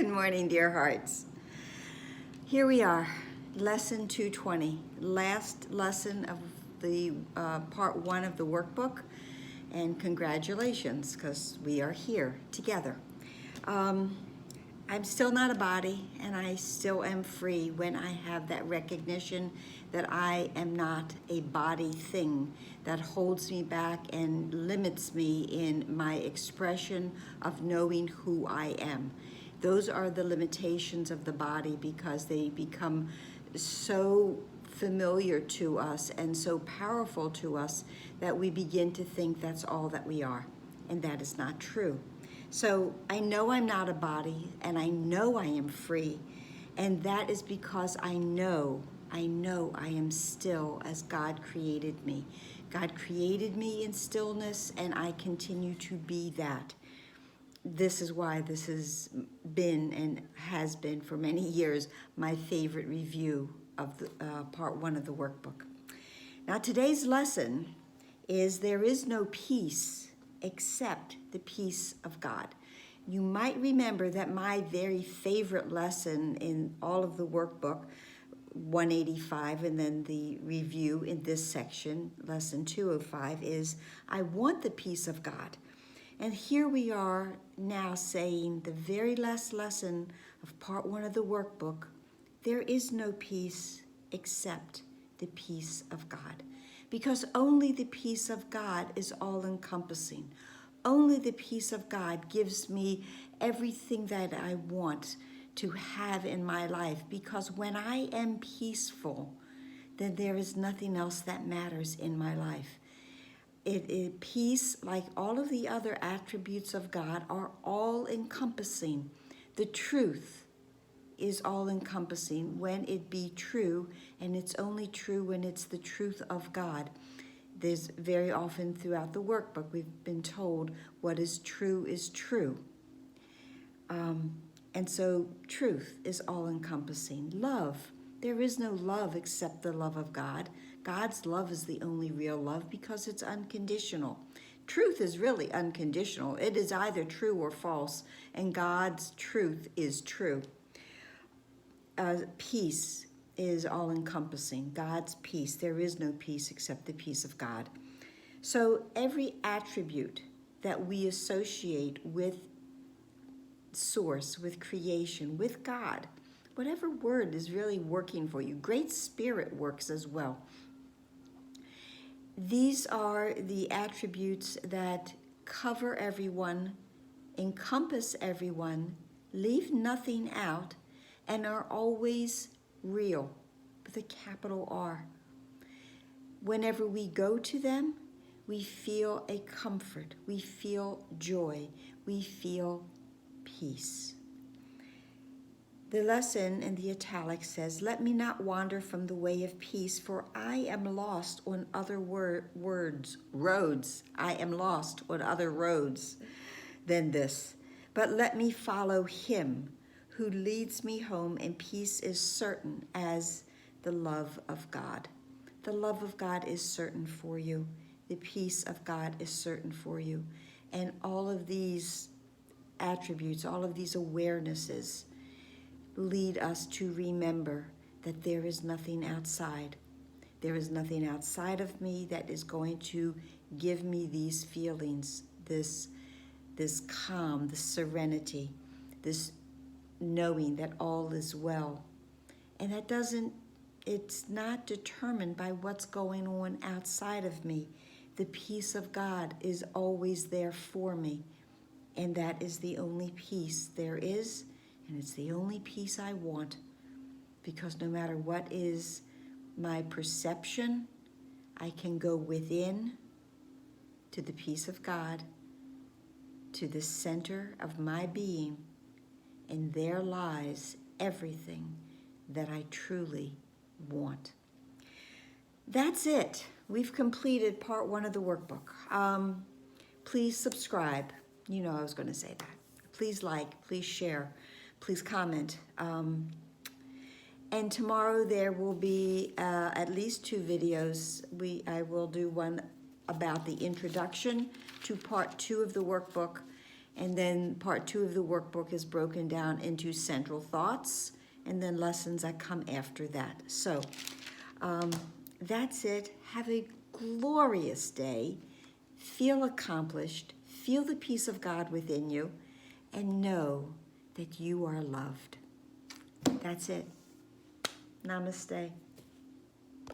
Good morning, dear hearts. Here we are, lesson 220, last lesson of the part 1 of the workbook, and congratulations, because we are here together. I'm still not a body, and I still am free when I have that recognition that I am not a body thing that holds me back and limits me in my expression of knowing who I am. Those are the limitations of the body because they become so familiar to us and so powerful to us that we begin to think that's all that we are, and that is not true. So I know I'm not a body, and I know I am free, and that is because I know I am still as God created me. God created me in stillness, and I continue to be that. This is why this has been and has been for many years my favorite review of the part 1 of the workbook. Now today's lesson is there is no peace except the peace of God. You might remember that my very favorite lesson in all of the workbook, 185, and then the review in this section, lesson 205, is I want the peace of God. And here we are now saying the very last lesson of part 1 of the workbook, there is no peace except the peace of God. Because only the peace of God is all-encompassing. Only the peace of God gives me everything that I want to have in my life. Because when I am peaceful, then there is nothing else that matters in my life. Peace, like all of the other attributes of God, are all-encompassing. The truth is all-encompassing when it be true, and it's only true when it's the truth of God. There's very often throughout the workbook we've been told what is true is true. And so truth is all-encompassing. Love, there is no love except the love of God. God's love is the only real love because it's unconditional. Truth is really unconditional. It is either true or false, and God's truth is true. Peace is all-encompassing. God's peace. There is no peace except the peace of God. So every attribute that we associate with Source, with creation, with God, whatever word is really working for you, Great Spirit works as well. These are the attributes that cover everyone, encompass everyone, leave nothing out, and are always real, with a capital R. Whenever we go to them, we feel a comfort, we feel joy, we feel peace. The lesson in the italics says, let me not wander from the way of peace, for I am lost on other roads. I am lost on other roads than this. But let me follow him who leads me home, and peace is certain as the love of God. The love of God is certain for you. The peace of God is certain for you. And all of these attributes, all of these awarenesses lead us to remember that there is nothing outside. There is nothing outside of me that is going to give me these feelings, this calm, this serenity, this knowing that all is well. And it's not determined by what's going on outside of me. The peace of God is always there for me. And that is the only peace there is, and it's the only peace I want. Because no matter what is my perception, I can go within to the peace of God, to the center of my being, and there lies everything that I truly want. That's it. We've completed part 1 of the workbook. Please subscribe. You know I was going to say that. Please like, please share, please comment. And tomorrow there will be at least 2 videos. I will do one about the introduction to part 2 of the workbook, And then part 2 of the workbook is broken down into central thoughts and then lessons that come after that. So that's it. Have a glorious day. Feel accomplished. Feel the peace of God within you. And know that you are loved. That's it. Namaste.